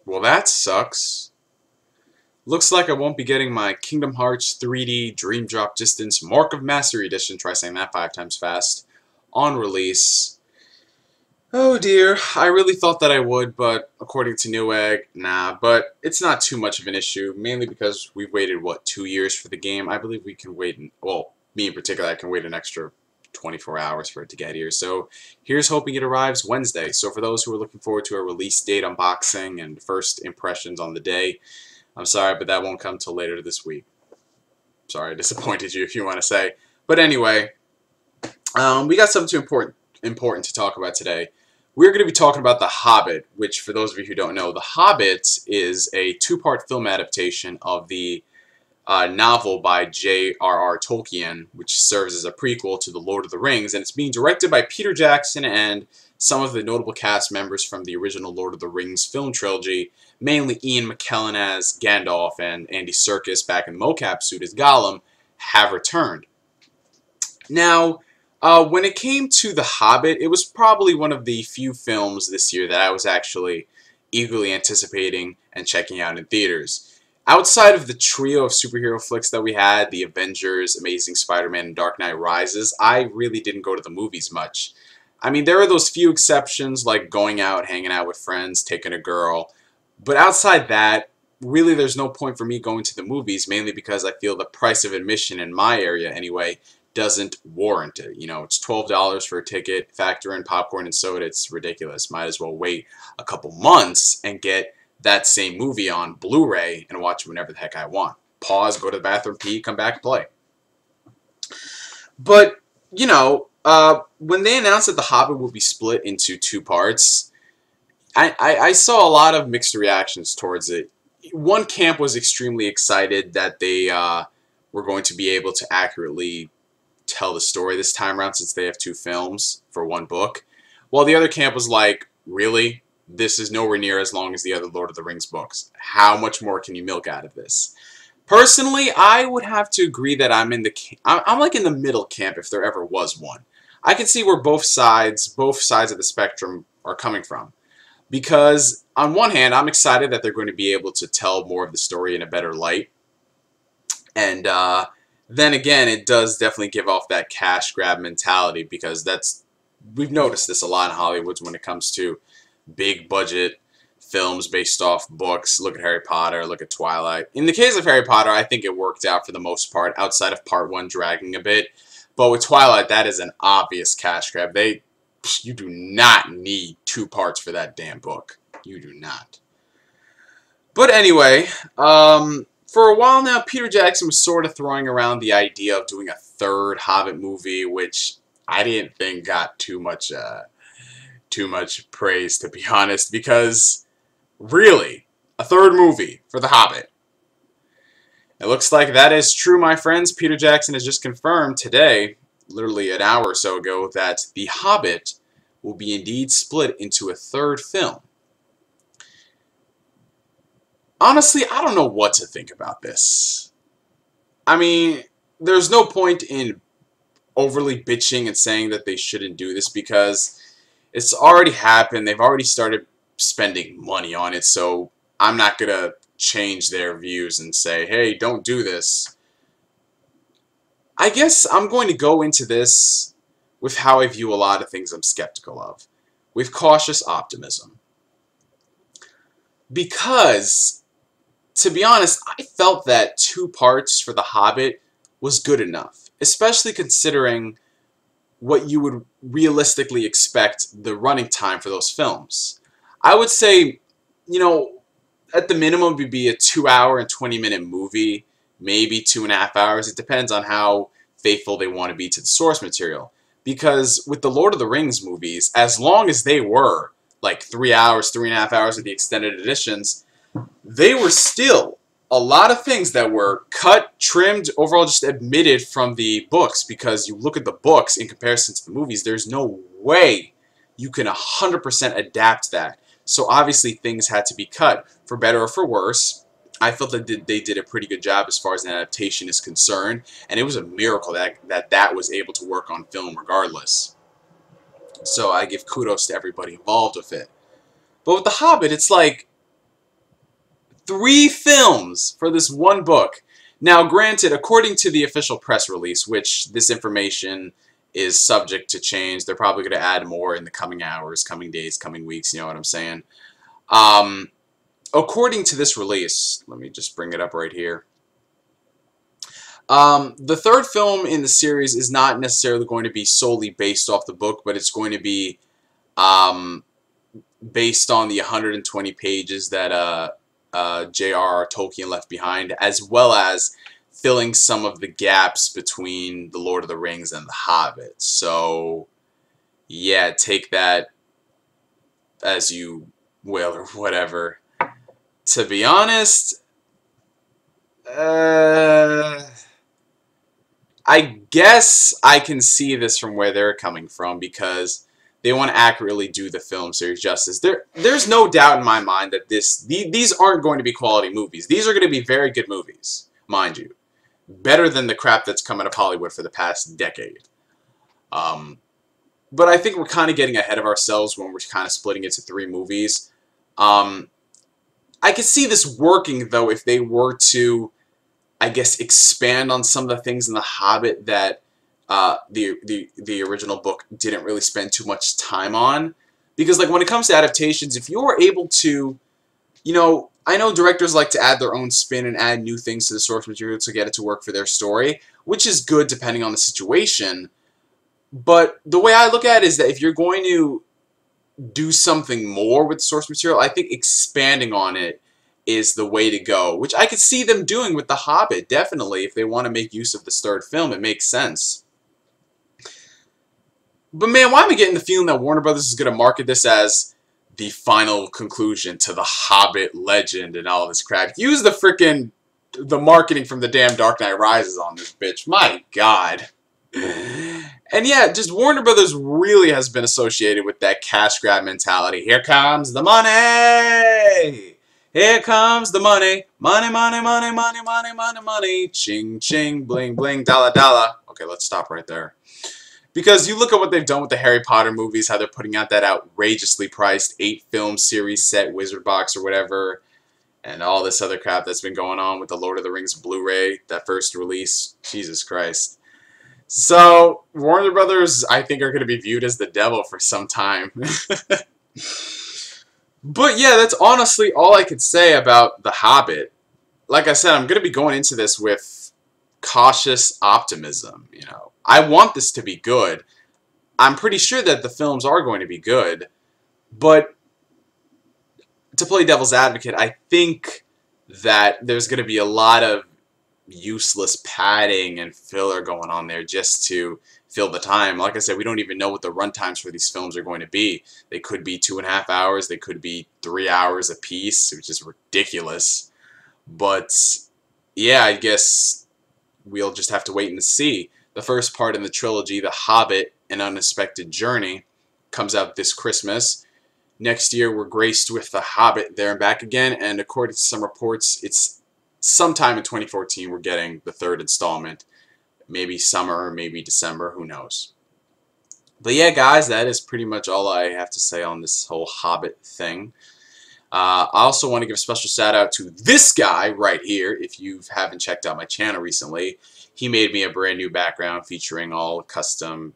Well, that sucks. Looks like I won't be getting my Kingdom Hearts 3D Dream Drop Distance Mark of Mastery Edition, try saying that 5 times fast, on release. Oh dear, I really thought that I would, but according to Newegg, nah. But it's not too much of an issue, mainly because we've waited, what, 2 years for the game? I believe we can wait, well, me in particular, I can wait an extra 24 hours for it to get here. So here's hoping it arrives Wednesday. So for those who are looking forward to a release date unboxing and first impressions on the day, I'm sorry, but that won't come till later this week. Sorry I disappointed you, if you want to say. But anyway, we got something important to talk about today. We're going to be talking about The Hobbit, which, for those of you who don't know, The Hobbit is a 2-part film adaptation of the novel by J.R.R. Tolkien, which serves as a prequel to The Lord of the Rings, and it's being directed by Peter Jackson and some of the notable cast members from the original Lord of the Rings film trilogy, mainly Ian McKellen as Gandalf and Andy Serkis back in the mocap suit as Gollum, have returned. Now, when it came to The Hobbit, it was probably one of the few films this year that I was actually eagerly anticipating and checking out in theaters. Outside of the trio of superhero flicks that we had, The Avengers, Amazing Spider-Man, and Dark Knight Rises, I really didn't go to the movies much. I mean, there are those few exceptions, like going out, hanging out with friends, taking a girl, but outside that, really there's no point for me going to the movies, mainly because I feel the price of admission in my area, anyway, doesn't warrant it. You know, it's $12 for a ticket, factor in popcorn and soda, it's ridiculous. Might as well wait a couple months and get that same movie on Blu-ray and watch it whenever the heck I want. Pause, go to the bathroom, pee, come back, play. But, you know, when they announced that The Hobbit will be split into 2 parts, I saw a lot of mixed reactions towards it. One camp was extremely excited that they were going to be able to accurately tell the story this time around since they have 2 films for 1 book, while the other camp was like, really? This is nowhere near as long as the other Lord of the Rings books. How much more can you milk out of this? Personally, I would have to agree that I'm like in the middle camp if there ever was one. I can see where both sides of the spectrum are coming from. Because on one hand, I'm excited that they're going to be able to tell more of the story in a better light. And then again, it does definitely give off that cash grab mentality, because we've noticed this a lot in Hollywood when it comes to big budget films based off books. Look at Harry Potter, look at Twilight. In the case of Harry Potter, I think it worked out for the most part, outside of part 1 dragging a bit. But with Twilight, that is an obvious cash grab. You do not need 2 parts for that damn book. You do not. But anyway, for a while now, Peter Jackson was sort of throwing around the idea of doing a 3rd Hobbit movie, which I didn't think got too much praise, to be honest, because really, a 3rd movie for The Hobbit. It looks like that is true, my friends. Peter Jackson has just confirmed today, literally an hour or so ago, that The Hobbit will be indeed split into a 3rd film. Honestly, I don't know what to think about this. I mean, there's no point in overly bitching and saying that they shouldn't do this, because it's already happened. They've already started spending money on it, so I'm not going to change their views and say, hey, don't do this. I guess I'm going to go into this with how I view a lot of things I'm skeptical of, with cautious optimism. Because, to be honest, I felt that 2 parts for The Hobbit was good enough, especially considering what you would realistically expect the running time for those films. I would say, you know, at the minimum it would be a 2-hour and 20-minute movie, maybe 2.5 hours. It depends on how faithful they want to be to the source material. Because with the Lord of the Rings movies, as long as they were like 3 hours, 3.5 hours with the extended editions, they were still a lot of things that were cut, trimmed, overall just omitted from the books, because you look at the books in comparison to the movies, there's no way you can 100% adapt that. So obviously things had to be cut, for better or for worse. I felt that they did a pretty good job as far as an adaptation is concerned, and it was a miracle that was able to work on film regardless. So I give kudos to everybody involved with it. But with The Hobbit, it's like, 3 films for this one book. Now, granted, according to the official press release, which this information is subject to change, they're probably going to add more in the coming hours, coming days, coming weeks, you know what I'm saying? According to this release, let me just bring it up right here. The third film in the series is not necessarily going to be solely based off the book, but it's going to be based on the 120 pages that J.R.R. Tolkien left behind, as well as filling some of the gaps between The Lord of the Rings and The Hobbit. So, yeah, take that as you will or whatever. To be honest, I guess I can see this from where they're coming from, because they want to accurately do the film series justice. There's no doubt in my mind that these aren't going to be quality movies. These are going to be very good movies, mind you. Better than the crap that's come out of Hollywood for the past decade. But I think we're kind of getting ahead of ourselves when we're kind of splitting it to 3 movies. I could see this working, though, if they were to, I guess, expand on some of the things in The Hobbit that the original book didn't really spend too much time on. Because, like, when it comes to adaptations, if you're able to, you know, I know directors like to add their own spin and add new things to the source material to get it to work for their story, which is good depending on the situation. But the way I look at it is that if you're going to do something more with the source material, I think expanding on it is the way to go, which I could see them doing with The Hobbit, definitely. If they want to make use of this third film, it makes sense. But man, why am I getting the feeling that Warner Brothers is going to market this as the final conclusion to the Hobbit legend and all this crap? Use the marketing from the damn Dark Knight Rises on this bitch. My God. And yeah, just Warner Brothers really has been associated with that cash grab mentality. Here comes the money! Here comes the money! Money, money, money, money, money, money, money. Ching, ching, bling, bling, dollar, dollar. Okay, let's stop right there. Because you look at what they've done with the Harry Potter movies, how they're putting out that outrageously priced 8-film series set, Wizard Box or whatever, and all this other crap that's been going on with the Lord of the Rings Blu-ray, that first release. Jesus Christ. So, Warner Brothers, I think, are going to be viewed as the devil for some time. But yeah, that's honestly all I could say about The Hobbit. Like I said, I'm going to be going into this with cautious optimism, you know. I want this to be good. I'm pretty sure that the films are going to be good. But to play devil's advocate, I think that there's going to be a lot of useless padding and filler going on there just to fill the time. Like I said, we don't even know what the run times for these films are going to be. They could be 2.5 hours. They could be 3 hours a piece, which is ridiculous. But yeah, I guess we'll just have to wait and see. The first part in the trilogy, The Hobbit, An Unexpected Journey, comes out this Christmas. Next year, we're graced with The Hobbit there and back again, and according to some reports, it's sometime in 2014 we're getting the 3rd installment. Maybe summer, maybe December, who knows. But yeah, guys, that is pretty much all I have to say on this whole Hobbit thing. I also want to give a special shout out to this guy right here. If you haven't checked out my channel recently, he made me a brand new background featuring all custom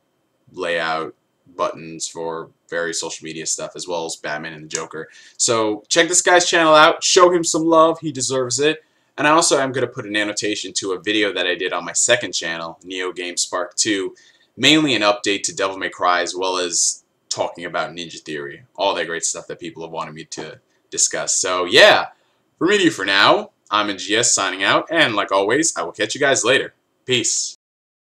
layout buttons for various social media stuff, as well as Batman and the Joker. So check this guy's channel out. Show him some love. He deserves it. And I also am going to put an annotation to a video that I did on my second channel, Neo Game Spark 2, mainly an update to Devil May Cry, as well as talking about Ninja Theory, all that great stuff that people have wanted me to discuss. So yeah, for me to you for now, I'm NGS signing out, and like always, I will catch you guys later. Peace.